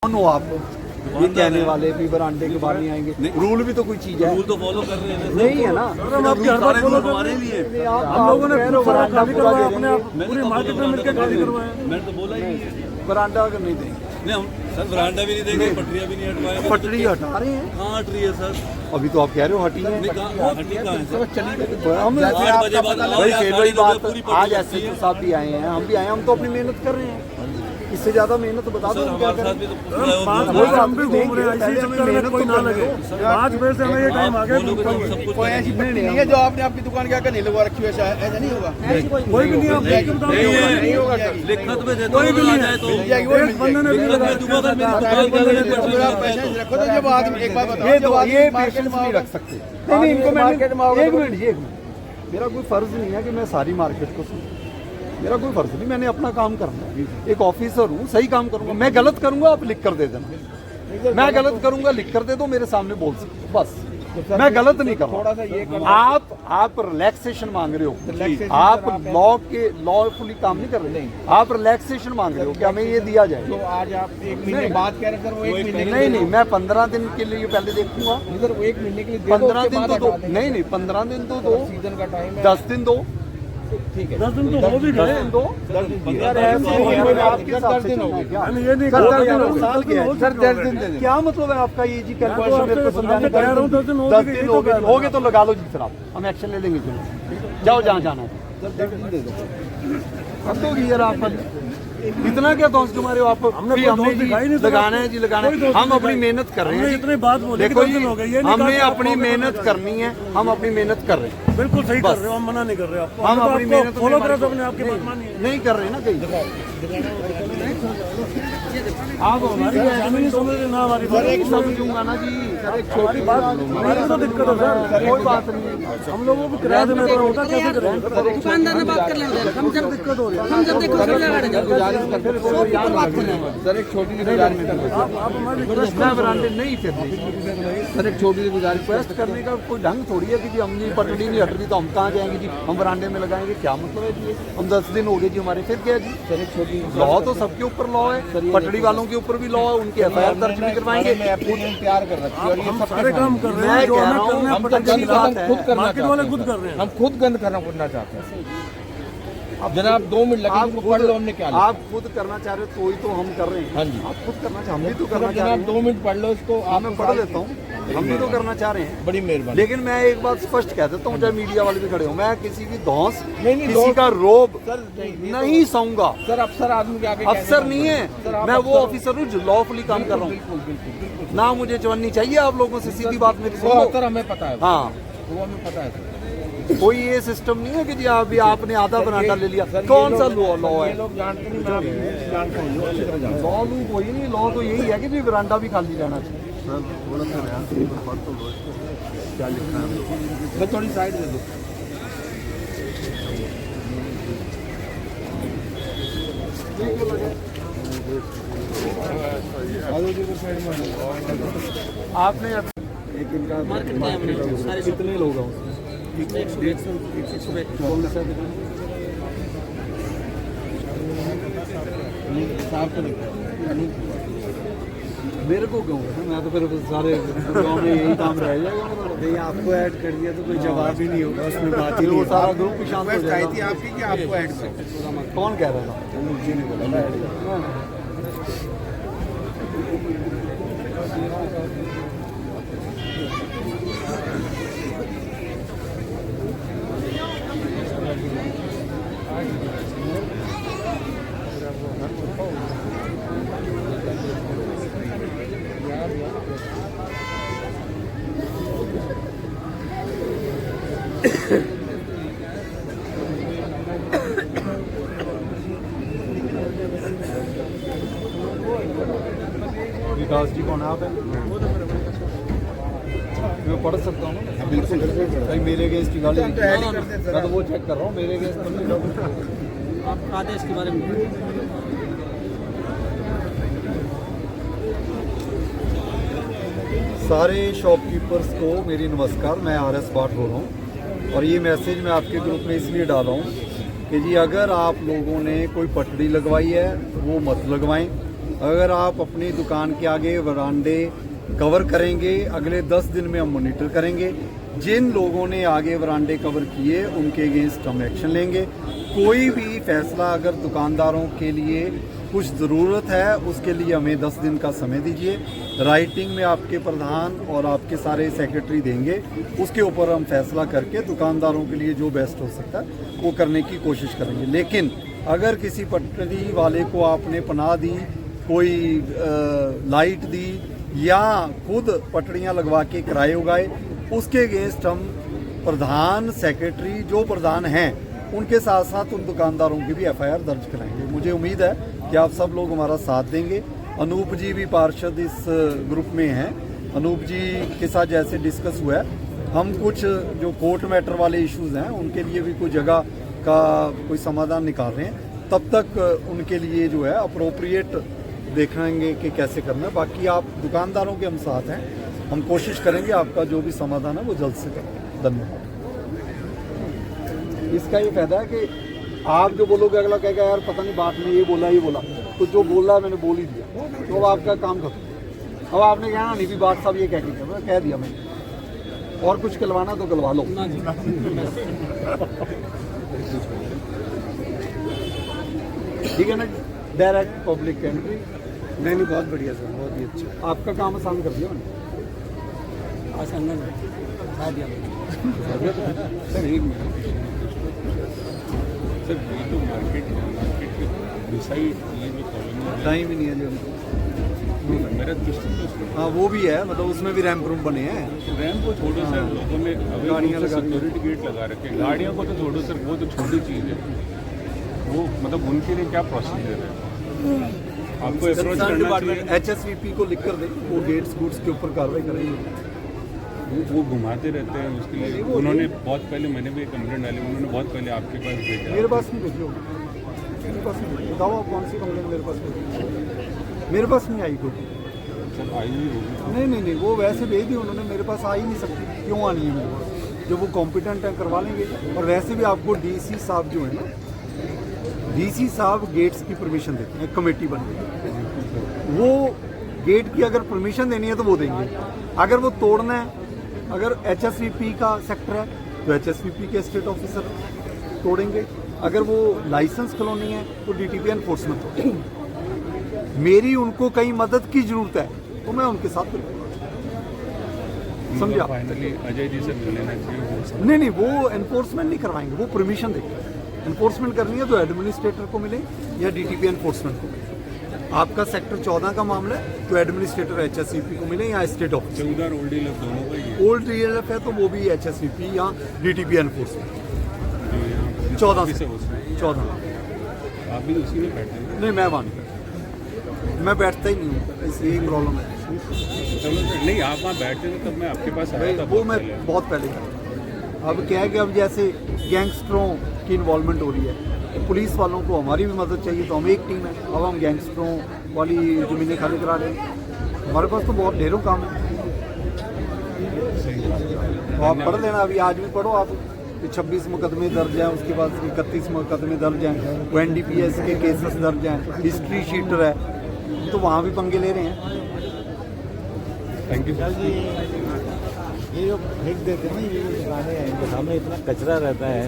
कौन हो आप ये कहने वाले भी बरांडे के बाहर नहीं आएंगे? रूल भी तो कोई चीज है, रूल तो फॉलो कर रहे हैं। नहीं है ना? हम आपकी हर बात फॉलो कर रहे हैं। हम लोगों ने बरांडा करवाया अपने आप, पूरी मार्केट में मिलकर खाली करवाया। मैंने तो बोला ही नहीं है बरांडा अगर नहीं देंगे। नहीं, हम सर बरांडा भी नहीं देंगे, पटरियां भी नहीं हटवाएंगे। पटरी हटा रहे हैं, कहाँ हट रही है सर? अभी तो आप कह रहे हो हटी है। नहीं, कहाँ हटी कहाँ है सर? हम 8 बजे बाद भाई फिर वही बात, पूरी आज ऐसे तो साहब भी आए हैं, हम भी आए हैं, हम तो अपनी मेहनत कर रहे हैं। इससे ज्यादा मेहनत बता दो क्या हमारे साथ करें? भी तो हम भी घूम रहे हैं, इसी चक्कर में कोई ना लगे। 5 बजे से हमें ये टाइम आ गया। सब कुछ कोई ऐसी पट्टी नहीं है जो आपने आपकी दुकान के आगे नहीं लगवा रखी है, ऐसा नहीं होगा। कोई भी नहीं, आप देख के बताओ। नहीं होगा सर। लिखत में दे दो, कोई भी आ जाए तो मिल जाएगी, वो मिल बंदे ने भी जाएगी। लगा दूंगा अगर मेरी दुकान के आगे पटरी आप पैसे रखो तो जब आदमी एक बार बताओ, ये जब तो आदमी ये मार्केट पेशेंस में नहीं आओगे- रख सकते। नहीं इनको मैंने मार्केट में आओगे एक तो- मिनट जी, एक मिनट, मेरा कोई फर्ज नहीं है कि मैं सारी मार्केट को सुनूं, मेरा कोई फर्ज नहीं, मैंने अपना काम करना है। एक ऑफिसर हूँ, सही काम करूंगा। मैं गलत करूंगा आप लिख कर दे देना, मैं गलत करूंगा लिख कर दे दो, मेरे सामने बोल सकते बस। मैं गलत नहीं कर थोड़ा सा ये रहा। आप रिलैक्सेशन मांग रहे हो, आप लॉफुली काम नहीं कर रहे, आप रिलैक्सेशन मांग रहे हो कि हमें ये दिया जाए। तो आज आप 1 महीने बाद कह रहे हैं सर, वो 1 महीने के नहीं नहीं, मैं 15 दिन के लिए पहले देखूंगा। लिए सर, वो 1 महीने के लिए दे दो, 15 उसके दिन बाद तो दो, हटा देंगे। नहीं नहीं 15 दिन तो दो, सीजन का टाइम है, 10 दिन दो, ठीक है। 10 दिन तो हो भी 10 गए। दिन दो। यार ऐसे ही है, आपके हिसाब से चलना है क्या? मैंने ये नहीं सर, कहा। 10 दिन हो गए, साल के हैं। सर 10 दिन दे दें। क्या मतलब है आपका ये जी कैलकुलेशन मेरे को समझाने कह रहा हूँ, 10 दिन हो 10 गए, दिन ये हो तो गए, कह रहा हो गए तो लगा लो जी, फिर आप हम एक्शन ले लेंगे। चलो जाओ जहाँ जाना है, अब तो यार आप इतना क्या दोस्त तुम्हारे हो आप? हमने भी कोई हमने दोस्त जी दिखाई नहीं सर लगाना है जी, लगाना कोई है। दोस्त हम नहीं अपनी दिखाई। मेहनत कर रहे हैं हमने जी। इतनी बात बोली कि देखो 10 जी, दिन हो गए, ये नहीं हमें कहा कि अपनी आप मेहनत मौके करनी है, हम अपनी मेहनत कर रहे हैं। बिल्कुल सही कर बस। रहे हो, हम मना नहीं कर रहे आपको। हम अपनी मेहनत फॉलो करा तो अपने आपकी बात मानिए। नहीं कर रहे ना कहीं। आप हमारी परेशानी नहीं समझ रहे ना, हमारी बात एक समझूंगा ना जी, सर एक छोटी बात, हमारी तो दिक्कत है सर। कोई बात नहीं। हम लोगों को किराया देना पड़ा होता, कैसे करेंगे? दुकानदार ने बात कर लेंगे। हम जब दिक्कत हो रही है। हम जब देखो सब जगह जाओ। गुजारिश करते हैं सर, एक छोटी सी गुजारिश करते हैं। आप हमारी मैं बरांडे नहीं फिर सर, एक छोटी सी गुजारिश रिक्वेस्ट करने का कोई ढंग थोड़ी है कि जी हम नहीं पटड़ी नहीं हट रही तो हम कहाँ जाएंगे जी, हम बरांडे में लगाएंगे, क्या मतलब है जी? हम 10 दिन हो गए जी हमारे, फिर क्या जी? सर, एक छोटी लॉ तो सबके ऊपर लॉ है, पटड़ी वालों के ऊपर भी लॉ है, उनके FIR दर्ज भी करवाएंगे। मैं एप्लीकेशन तैयार कर रखी है और ये हम सब सारे काम कर रहे मैं हैं जो कह हमें रहा हूँ, करना है। हम तो पटरी गंद बात खत्म है। खुद करना मार्केट वाले चाहते खुद हैं। कर रहे हैं। हम खुद गंद करना चाहते हैं। अब जनाब 2 मिनट लगे, इसको पढ़ लो हमने क्या लिखा। आप खुद करना चाह रहे हो तो ही तो हम कर रहे हैं। हाँ जी। आप खुद करना चाह, हम भी तो करना चाह रहे जनाब हैं। 2 मिनट पढ़ लो इसको, आप मैं पढ़ लेता हूँ, हम भी तो करना चाह रहे हैं। बड़ी मेहरबानी। लेकिन मैं एक बात स्पष्ट कह देता हूँ, चाहे मीडिया वाले भी खड़े हो, मैं किसी की धौंस, नहीं, किसी धौंस- का रोब सर नहीं सहूंगा। सर, अफसर आदमी के आगे अफसर नहीं है, मैं वो ऑफिसर हूँ जो लॉफुली काम कर रहा हूँ। बिल्कुल बिल्कुल ना मुझे चवन्नी चाहिए आप लोगों से, सीधी बात मेरी वो सुनो। अफसर हमें पता है, हाँ, वो हमें पता है सर। कोई ये सिस्टम नहीं है कि जी अभी आपने आधा बरांडा ले लिया। सर, कौन ये सा लोग- लॉ ये है? लोग जानते नहीं, मैं आपको जानता हूँ, अच्छी तरह जानता हूँ। लॉ कोई नहीं, लॉ तो यही है कि जी बरांडा भी खाली रहना चाहिए। मैं थोड़ी साइड दे दो। आपने एक इनका कितने लोग हैं उसमें? कौन सा साहब को देखो। मेरे को क्यों? मैं तो फिर सारे गाँव में यही काम रह जाएगा मेरा। नहीं, आपको ऐड कर दिया तो कोई जवाब ही नहीं होगा, उसमें बात ही फिर नहीं वो होगा। सारा ग्रुप ही शांत हो रिक्वेस्ट आई थी जाएगा। आपकी कि आपको ऐड करो। कौन कह रहा था? मुझे नहीं बोला, मैं ऐड करूँ। विकास जी कौन है आप? मैं पढ़ सकता हूँ ना? बिल्कुल कहीं मेरे अगेंस्ट की गाली? हम तो ऐड ही करते हैं सर। मैं तो वो चेक कर रहा हूँ, मेरे अगेंस्ट तो नहीं। आप आदेश के बारे में सारे शॉपकीपर्स को मेरी नमस्कार, मैं RS भाट बोल रहा हूँ और ये मैसेज मैं आपके ग्रुप में इसलिए डाला हूँ कि जी अगर आप लोगों ने कोई पटड़ी लगवाई है वो मत लगवाएं, अगर आप अपनी दुकान के आगे वरांडे कवर करेंगे, अगले 10 दिन में हम मॉनिटर करेंगे। जिन लोगों ने आगे वरांडे कवर किए उनके अगेंस्ट हम एक्शन लेंगे। कोई भी फैसला अगर दुकानदारों के लिए कुछ ज़रूरत है उसके लिए हमें 10 दिन का समय दीजिए। राइटिंग में आपके प्रधान और आपके सारे सेक्रेटरी देंगे, उसके ऊपर हम फैसला करके दुकानदारों के लिए जो बेस्ट हो सकता है वो करने की कोशिश करेंगे। लेकिन अगर किसी पटरी वाले को आपने पनाह दी, कोई लाइट दी या खुद पटड़ियाँ लगवा के किराए उगाए, उसके अगेंस्ट हम प्रधान सेक्रेटरी जो प्रधान हैं उनके साथ साथ उन दुकानदारों की भी एफआईआर दर्ज कराएंगे। मुझे उम्मीद है कि आप सब लोग हमारा साथ देंगे। अनूप जी भी पार्षद इस ग्रुप में हैं। अनूप जी के साथ जैसे डिस्कस हुआ है, हम कुछ जो कोर्ट मैटर वाले इश्यूज हैं उनके लिए भी कोई जगह का कोई समाधान निकाल रहे हैं। तब तक उनके लिए जो है अप्रोप्रिएट देखेंगे कि कैसे करना है। बाकी आप दुकानदारों के हम साथ हैं, हम कोशिश करेंगे आपका जो भी समाधान है वो जल्द से जल्द। धन्यवाद। इसका ये फायदा है कि आप जो बोलोगे अगला कहेगा यार पता नहीं बात में ये बोला, तो जो बोला मैंने बोल ही दिया, तो अब आपका काम खत्म। अब आपने कहना नहीं भी बात साहब ये कह के मैं कह दिया मैंने, और कुछ गलवाना तो गलवा लो। ठीक है ना, डायरेक्ट पब्लिक एंट्री। नहीं बहुत बढ़िया सर, बहुत ही अच्छा। आपका काम आसान कर दिया मैंने। आसान बता दिया सर एक मिनट, सर ये तो मार्केट के डिसाइड ये जो कॉलोनी टाइम ही नहीं है जो मेरा दृष्टि तो उसमें हाँ वो भी है, मतलब उसमें भी रैंप रूम बने हैं। रैम को छोड़ो सर, लोगों ने गाड़ियाँ लगा सिक्योरिटी गेट लगा रखे हैं। गाड़ियों को तो छोड़ो सर, वो तो छोटी चीज़ है। वो मतलब उनके लिए क्या प्रोसीजर है? आपको अप्रोच करना चाहिए। HSVP को लिख कर दें, वो गेट्स गुड्स के ऊपर कार्रवाई करेंगे। वो घुमाते रहते हैं, उसके लिए उन्होंने बहुत पहले, मैंने भी एक कंप्लेंट डाली, उन्होंने बहुत पहले आपके पास भेजा। मेरे पास नहीं भेजो, मेरे पास नहीं भेजो। बताओ आप कौन सी कंप्लेंट मेरे पास भेजी? मेरे पास नहीं आई कोई। सर आई हुई होगी। नहीं, वो वैसे भेज दी उन्होंने, मेरे पास आ ही नहीं सकती। क्यों आनी है मेरे पास? जब वो कॉम्पिटेंट है करवा लेंगे। और वैसे भी आपको DC साहब जो है ना, DC साहब गेट्स की परमिशन देते हैं, कमेटी बन गई। वो गेट की अगर परमिशन देनी है तो वो देंगे। अगर वो तोड़ना है, अगर HSVP का सेक्टर है तो HSVP के स्टेट ऑफिसर तोड़ेंगे। अगर वो लाइसेंस कॉलोनी है तो DTP एनफोर्समेंट तोड़ेंगे। मेरी उनको कहीं मदद की जरूरत है तो मैं उनके साथ समझा। फाइनली अजय जी से मिलना चाहिए। नहीं, वो एनफोर्समेंट नहीं करवाएंगे, वो परमिशन देंगे। एनफोर्समेंट करनी है तो एडमिनिस्ट्रेटर को मिले या DTP एनफोर्समेंट को मिले। आपका सेक्टर 14 का मामला है तो एडमिनिस्ट्रेटर HSVP को मिले या स्टेट ऑफिसर। उधर ओल्ड डीलर दोनों का ही है। ओल्ड DLF है तो वो भी HSVP या DTP एनफोर्समेंट। 14 से 14। आप भी उसी में बैठे हैं? नहीं, मैं वहाँ नहीं बैठता, मैं बैठता ही नहीं हूँ, इसलिए यही प्रॉब्लम है। चलो सर, नहीं आप वहाँ बैठते थे तब मैं आपके पास आया था। वो मैं बहुत पहले था। अब क्या है कि अब जैसे गैंगस्टरों की इन्वॉल्वमेंट हो रही है, तो पुलिस वालों को हमारी भी मदद चाहिए, तो हम एक टीम है। अब हम गैंगस्टरों वाली ज़मीनें खाली करा रहे हैं। हमारे पास तो बहुत ढेरों काम है। तो आप पढ़ लेना, अभी आज भी पढ़ो आप। 26 मुकदमे दर्ज हैं, उसके बाद 31 मुकदमे दर्ज हैं, वो NDPS के केसेस दर्ज हैं, हिस्ट्री शीटर है, तो वहाँ भी पंगे ले रहे हैं। Thank you sir. ये जो फेंक देते हैं ना, ये जो दुकानें हैं, इनके सामने इतना कचरा रहता है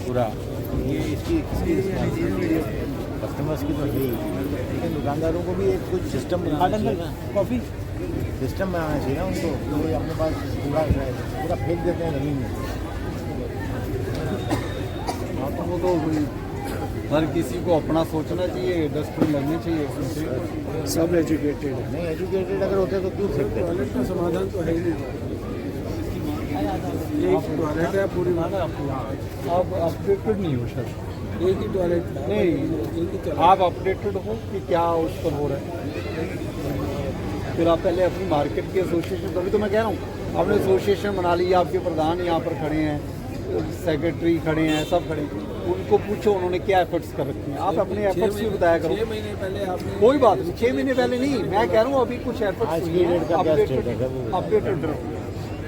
पूरा, ये इसकी कस्टमर्स की तो है, लेकिन दुकानदारों को भी एक कुछ सिस्टम बनाना चाहिए ना। कॉफ़ी सिस्टम बनाना चाहिए ना उनको, तो वो अपने पास पूरा फेंक देते हैं ज़मीन में। हाँ, तो वो तो हर किसी को अपना सोचना चाहिए, डस्टबिन लगने चाहिए उसमें। सब एजुकेटेड है, नहीं एजुकेटेड अगर होते तो क्यों फेंकते? टॉयलेट का समाधान तो है ही नहीं। एक टॉयलेट है पूरी, आप अपडेटेड नहीं हो सर। एक ही टॉयलेट नहीं, आप अपडेटेड हो कि क्या उस पर हो रहा है। फिर आप पहले अपनी मार्केट की एसोसिएशन, तभी तो मैं कह रहा हूँ आपने एसोसिएशन बना ली, आपके प्रधान यहाँ पर खड़े हैं, सेक्रेटरी खड़े हैं, सब खड़े हैं, उनको पूछो उन्होंने क्या एफर्ट्स कर रखे हैं। आप अपने एफर्ट्स भी बताया करो। 6 महीने पहले आपने, कोई बात नहीं, 6 महीने पहले नहीं, मैं कह रहा हूँ अभी कुछ एफर्ट्स अपडेटेड रहो।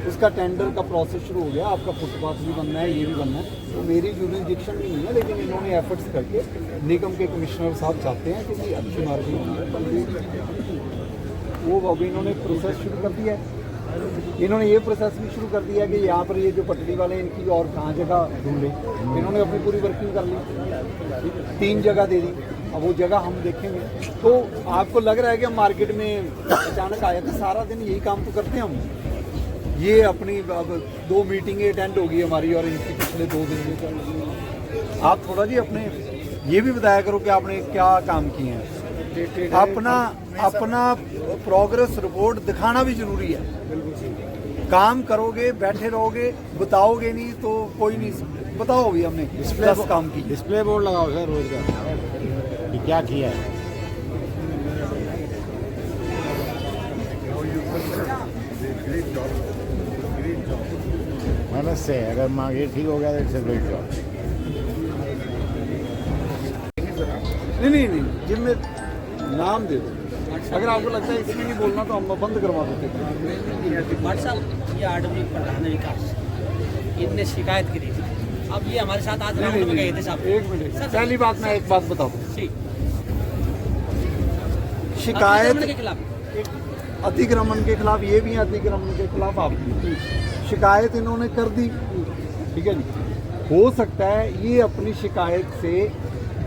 उसका टेंडर का प्रोसेस शुरू हो गया, आपका फुटपाथ भी बनना है, ये भी बनना है। तो मेरी जुरिस्डिक्शन भी नहीं है, लेकिन इन्होंने एफर्ट्स करके निगम के कमिश्नर साहब चाहते हैं कि अच्छी मार्केट, वो अभी इन्होंने प्रोसेस शुरू कर दिया है। इन्होंने ये प्रोसेस भी शुरू कर दिया कि यहाँ पर ये जो पटरी वाले हैं, इनकी और कहाँ जगह ढूंढे। इन्होंने अपनी पूरी वर्किंग कर ली, 3 जगह दे दी। अब वो जगह हम देखेंगे। तो आपको लग रहा है कि हम मार्केट में अचानक आए थे? सारा दिन यही काम तो करते हैं हम। ये अपनी अब 2 मीटिंगें अटेंड होगी हमारी और इनकी पिछले 2 दिन में। आप थोड़ा जी अपने ये भी बताया करो कि आपने क्या काम किए हैं। अपना प्रोग्रेस रिपोर्ट दिखाना भी जरूरी है। काम करोगे, बैठे रहोगे, बताओगे नहीं तो कोई नहीं। बताओ भी हमने 10 काम की। डिस्प्ले बोर्ड लगाओ सर रोज का कि क्या किया है। मेहनत से अगर मार्केट ठीक हो गया तो इट्स अ ग्रेट जॉब। नहीं, जिनमें नाम दे दो। अगर आपको लगता है इसमें नहीं बोलना तो हम बंद करवा देते हैं। भाट साहब, ये आडवी प्रधान विकास, इनने शिकायत करी थी। अब ये हमारे साथ आज राउंड में गए थे साहब। एक मिनट, पहली बात मैं एक बात बताऊं। ठीक, शिकायत के खिलाफ, अतिक्रमण के खिलाफ ये भी है, अतिक्रमण के खिलाफ आप भी। शिकायत इन्होंने कर दी, ठीक है जी। हो सकता है ये अपनी शिकायत से,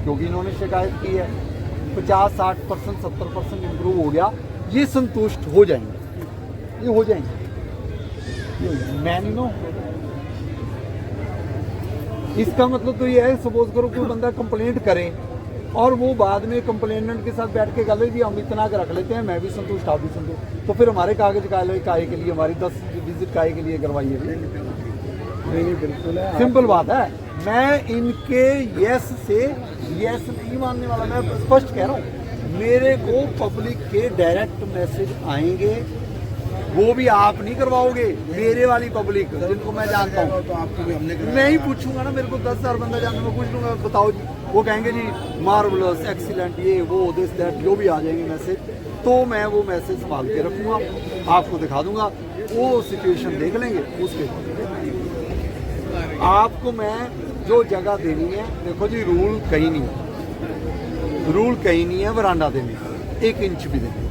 क्योंकि इन्होंने शिकायत की है, 50-60%, 70% इम्प्रूव हो गया, ये संतुष्ट हो जाएंगे। ये हो जाएंगे। मैं नहीं नो, इसका मतलब तो ये है, सपोज करो कोई बंदा कंप्लेंट करे और वो बाद में कंप्लेनेंट के साथ बैठ के गले जी हम इतना के रख लेते हैं, मैं भी संतुष्ट, आप भी संतुष्ट, तो फिर हमारे कागज काहे के लिए, हमारी 10 विजिट काहे के लिए करवाइए? नहीं, बिल्कुल है, सिंपल बात है। मैं इनके यस से यस नहीं मानने वाला, मैं स्पष्ट कह रहा हूँ। मेरे को पब्लिक के डायरेक्ट मैसेज आएंगे, वो भी आप नहीं करवाओगे, मेरे वाली पब्लिक जिनको मैं जानता हूँ। तो आपको भी हमने मैं ही पूछूंगा ना, मेरे को 10,000 बंदा जानता, मैं पूछ लूँगा, बताओ जी, वो कहेंगे जी मार्वलस, एक्सीलेंट, ये वो दिस दैट, जो भी आ जाएंगे मैसेज, तो मैं वो मैसेज संभाल के रखूँगा, आपको दिखा दूँगा, वो सिचुएशन देख लेंगे। उसके आपको मैं जो जगह देनी है, देखो जी रूल कहीं नहीं है, वरांडा देनी 1 इंच भी देनी।